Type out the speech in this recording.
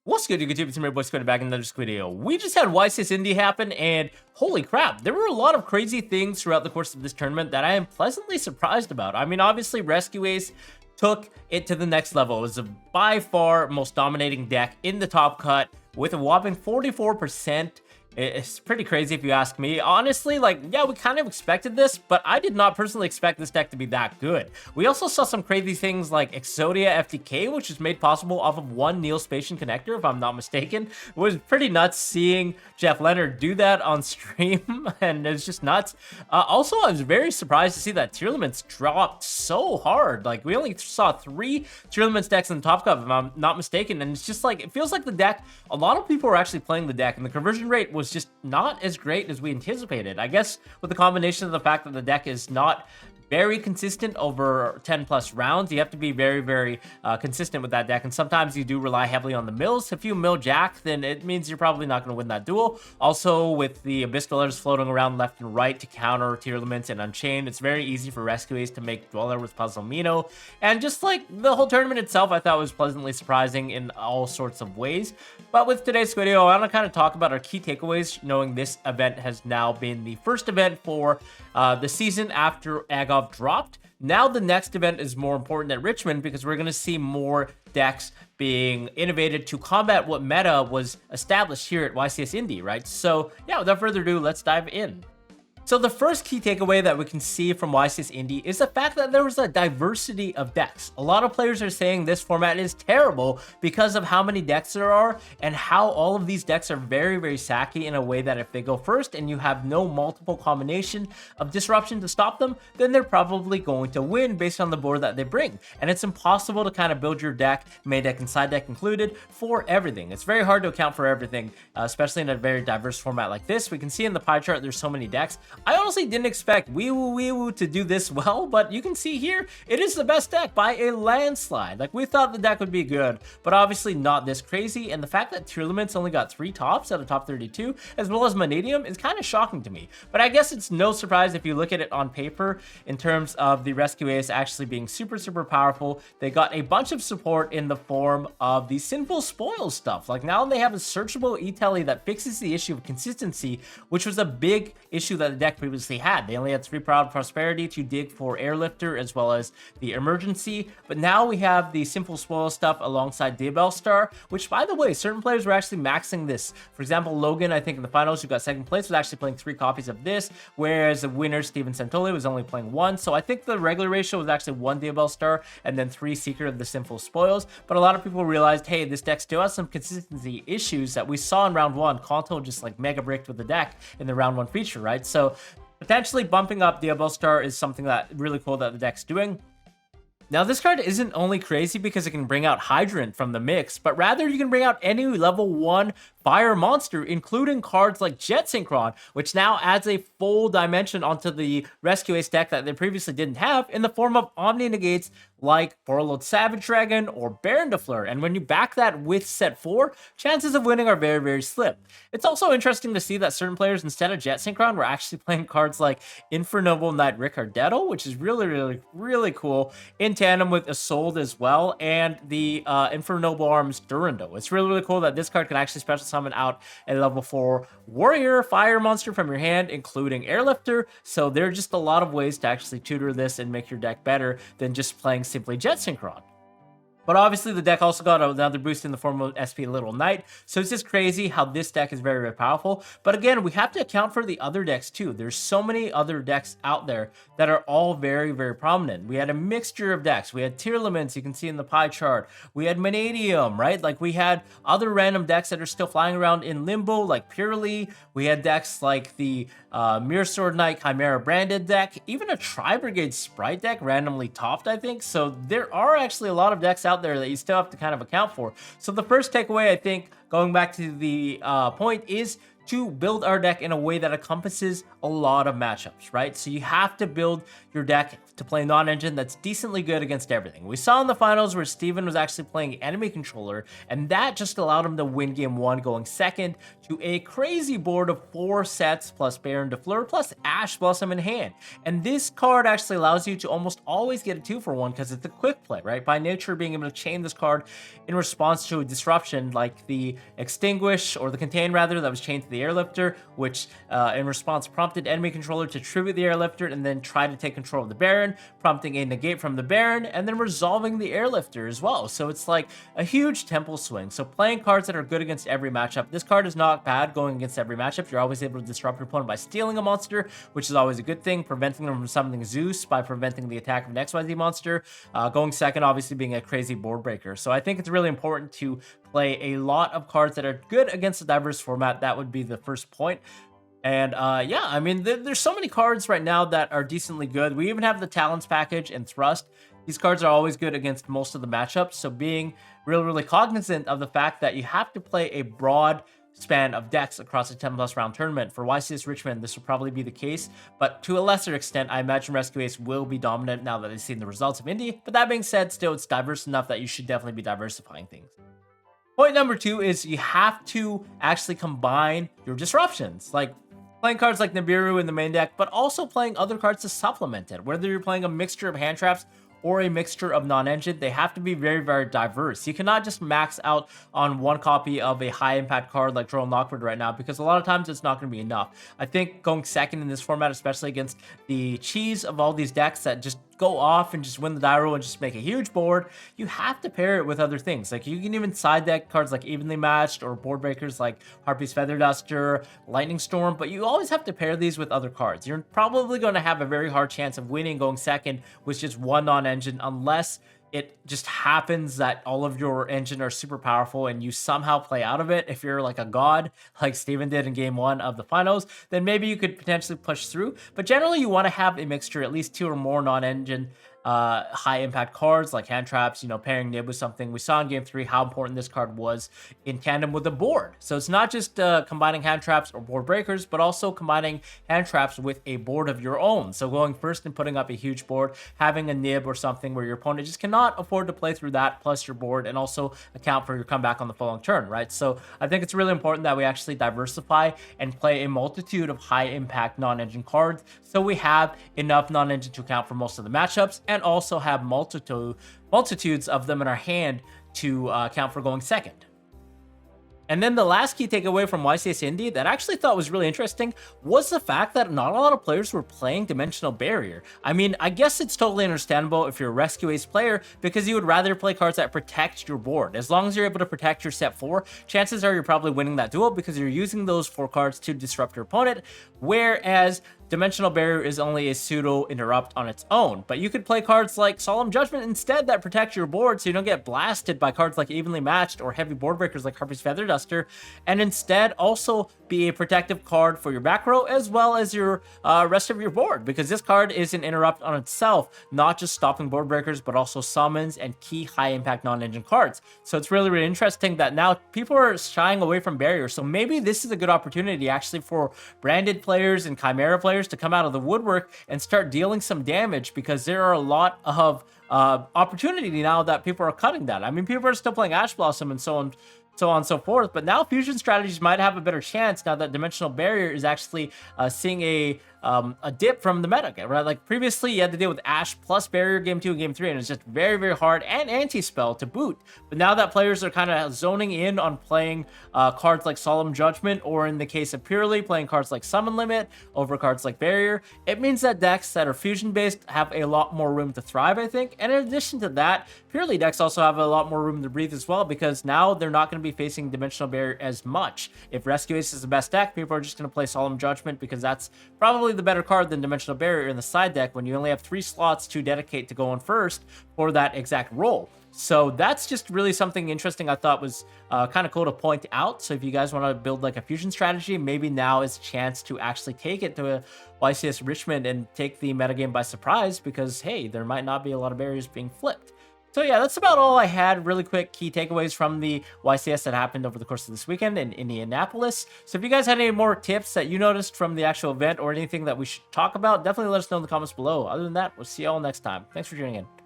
What's good, YouTube? It's me, boy Squid, back in another video. We just had YCS Indy happen, and holy crap, there were a lot of crazy things throughout the course of this tournament that I am pleasantly surprised about. I mean, obviously, Rescue Ace took it to the next level. It was by far most dominating deck in the top cut with a whopping 44%. It's pretty crazy if you ask me. Honestly, like, yeah, we kind of expected this, but I did not personally expect this deck to be that good. We also saw some crazy things like Exodia FTK, which was made possible off of one Neospatian connector, if I'm not mistaken. It was pretty nuts seeing Jeff Leonard do that on stream, and it's just nuts. Also, I was very surprised to see that Tier Limits dropped so hard. Like, we only saw 3 Tier Limits decks in the top cup, if I'm not mistaken, and it's just like, it feels like the deck, a lot of people were actually playing the deck, and the conversion rate was just not as great as we anticipated. I guess with the combination of the fact that the deck is not very consistent over 10 plus rounds, you have to be very consistent with that deck, and sometimes you do rely heavily on the mills. If you mill Jack, then it means you're probably not going to win that duel. Also, with the Abyss Dwellers floating around left and right to counter Tier Limits and Unchained, it's very easy for Rescue Ace to make Dweller with Puzzle Mino, and just like the whole tournament itself, I thought was pleasantly surprising in all sorts of ways. But with today's video, I want to kind of talk about our key takeaways, knowing this event has now been the first event for the season after Agov dropped. Now the next event is more important at Richmond because we're going to see more decks being innovated to combat what meta was established here at YCS Indy, right? So yeah, without further ado, let's dive in. So the first key takeaway that we can see from YCS Indy is the fact that there was a diversity of decks. A lot of players are saying this format is terrible because of how many decks there are and how all of these decks are very sacky in a way that if they go first and you have no multiple combination of disruption to stop them, then they're probably going to win based on the board that they bring. And it's impossible to kind of build your deck, main deck and side deck included, for everything. It's very hard to account for everything, especially in a very diverse format like this. We can see in the pie chart there's so many decks. I honestly didn't expect Wee-Woo to do this well, but you can see here, it is the best deck by a landslide. Like, we thought the deck would be good, but obviously not this crazy, and the fact that Tier Limits only got 3 tops out of top 32, as well as Vanadium, is kind of shocking to me. But I guess it's no surprise if you look at it on paper, in terms of the Rescue Ace actually being super powerful. They got a bunch of support in the form of the Sinful Spoils stuff. Like, now they have a searchable E-Telly that fixes the issue of consistency, which was a big issue that the deck previously had. They only had 3 Proud Prosperity to dig for Airlifter as well as the Emergency, but now we have the Simple Spoil stuff alongside Diabell Star, which, by the way, certain players were actually maxing this. For example, Logan, I think in the finals, who got 2nd place, was actually playing 3 copies of this, whereas the winner, Steven Santoli, was only playing 1. So I think the regular ratio was actually 1 Diabell Star and then 3 Seeker of the Simple Spoils, but a lot of people realized, hey, this deck still has some consistency issues that we saw in round 1. Kanto just like mega bricked with the deck in the round 1 feature, right? So potentially bumping up Diabell Star is something that really cool that the deck's doing. Now, this card isn't only crazy because it can bring out Hydrant from the mix, but rather you can bring out any level 1 fire monster, including cards like Jet Synchron, which now adds a full dimension onto the Rescue Ace deck that they previously didn't have in the form of Omni Negates like Borreload Savage Dragon or Baron de Fleur. And when you back that with set 4, chances of winning are very slim. It's also interesting to see that certain players, instead of Jet Synchron, were actually playing cards like Infernoble Knight Ricardetto, which is really cool, in tandem with Isolde as well, and the Infernoble Arms Durando. It's really cool that this card can actually special summon out a level 4 warrior fire monster from your hand, including Airlifter. So there are just a lot of ways to actually tutor this and make your deck better than just playing simply Jet Synchron. But obviously, the deck also got another boost in the form of SP Little Knight, so it's just crazy how this deck is very powerful. But again, we have to account for the other decks too. There's so many other decks out there that are all very prominent. We had a mixture of decks. We had Tier Limits, you can see in the pie chart. We had Vanadium, right? Like, we had other random decks that are still flying around in limbo, like Purely. We had decks like the Mirror Sword Knight Chimera branded deck, even a Tri-Brigade Sprite deck randomly topped, I think. So there are actually a lot of decks out there that you still have to kind of account for. So the first takeaway, I think, going back to the point, is to build our deck in a way that encompasses a lot of matchups, right? So you have to build your deck to play non-engine that's decently good against everything. We saw in the finals where Steven was actually playing enemy controller, and that just allowed him to win game 1, going second to a crazy board of 4 sets plus Baron de Fleur plus Ash Blossom in hand. And this card actually allows you to almost always get a 2-for-1 because it's a quick play, right? By nature, being able to chain this card in response to a disruption like the Extinguish, or the Contain rather, that was chained to the Airlifter, which in response prompted enemy controller to tribute the Airlifter and then try to take control of the Baron, prompting a negate from the Baron, and then resolving the Airlifter as well. So it's like a huge tempo swing. So playing cards that are good against every matchup. This card is not bad going against every matchup. You're always able to disrupt your opponent by stealing a monster, which is always a good thing, preventing them from summoning Zeus by preventing the attack of an XYZ monster. Going second, obviously being a crazy board breaker. So I think it's really important to play a lot of cards that are good against a diverse format. That would be the first point. And yeah, I mean, there's so many cards right now that are decently good. We even have the Talents package and Thrust. These cards are always good against most of the matchups. So being really cognizant of the fact that you have to play a broad span of decks across a 10+ round tournament. For YCS Richmond, this will probably be the case, but to a lesser extent, I imagine Rescue Ace will be dominant now that they've seen the results of Indy. But that being said, still, it's diverse enough that you should definitely be diversifying things. Point number 2 is you have to actually combine your disruptions, like playing cards like Nibiru in the main deck, but also playing other cards to supplement it. Whether you're playing a mixture of hand traps or a mixture of non-engine, they have to be very diverse. You cannot just max out on one copy of a high impact card like Droll Knockford right now, because a lot of times it's not going to be enough. I think going second in this format, especially against the cheese of all these decks that just go off and just win the die roll and just make a huge board, you have to pair it with other things. Like you can even side deck cards like Evenly Matched or board breakers like Harpy's Feather Duster, Lightning Storm, but you always have to pair these with other cards. You're probably going to have a very hard chance of winning going second with just one non-engine, unless it just happens that all of your engine are super powerful and you somehow play out of it. If you're like a god, like Steven did in game 1 of the finals, then maybe you could potentially push through. But generally, you want to have a mixture, at least 2 or more non-engine high impact cards like Hand Traps, you know, pairing Nib with something. We saw in game 3 how important this card was in tandem with the board. So it's not just combining Hand Traps or board breakers, but also combining Hand Traps with a board of your own. So going first and putting up a huge board, having a Nib or something where your opponent just cannot afford to play through that, plus your board, and also account for your comeback on the following turn, right? So I think it's really important that we actually diversify and play a multitude of high impact non-engine cards, so we have enough non-engine to account for most of the matchups, and also have multitudes of them in our hand to account for going second. And then the last key takeaway from YCS Indy that I actually thought was really interesting was the fact that not a lot of players were playing Dimensional Barrier. I mean, I guess it's totally understandable if you're a Rescue Ace player, because you would rather play cards that protect your board. As long as you're able to protect your set 4, chances are you're probably winning that duel because you're using those 4 cards to disrupt your opponent, whereas Dimensional Barrier is only a pseudo interrupt on its own. But you could play cards like Solemn Judgment instead that protect your board so you don't get blasted by cards like Evenly Matched or heavy board breakers like Harpy's Feather Duster, and instead also be a protective card for your back row as well as your rest of your board, because this card is an interrupt on itself, not just stopping board breakers, but also summons and key high impact non-engine cards. So it's really interesting that now people are shying away from Barrier. So maybe this is a good opportunity actually for branded players and Chimera players to come out of the woodwork and start dealing some damage, because there are a lot of opportunity now that people are cutting that. I mean, people are still playing Ash Blossom and so on and so forth, but now fusion strategies might have a better chance now that Dimensional Barrier is actually seeing a dip from the meta, right? Like previously you had to deal with Ash plus Barrier game 2 and game 3, and it's just very hard, and anti-spell to boot. But now that players are kind of zoning in on playing cards like Solemn Judgment, or in the case of Purely, playing cards like Summon Limit over cards like Barrier, it means that decks that are fusion based have a lot more room to thrive, I think. And in addition to that, Purely decks also have a lot more room to breathe as well, because now they're not going to be facing Dimensional Barrier as much. If Rescue Ace is the best deck, people are just going to play Solemn Judgment because that's probably the better card than Dimensional Barrier in the side deck when you only have 3 slots to dedicate to going first for that exact role. So that's just really something interesting I thought was kind of cool to point out. So if you guys want to build like a fusion strategy, maybe now is a chance to actually take it to a YCS Richmond and take the metagame by surprise, because hey, there might not be a lot of barriers being flipped. So yeah, that's about all I had. Really quick key takeaways from the YCS that happened over the course of this weekend in Indianapolis. So if you guys had any more tips that you noticed from the actual event or anything that we should talk about, definitely let us know in the comments below. Other than that, we'll see you all next time. Thanks for tuning in.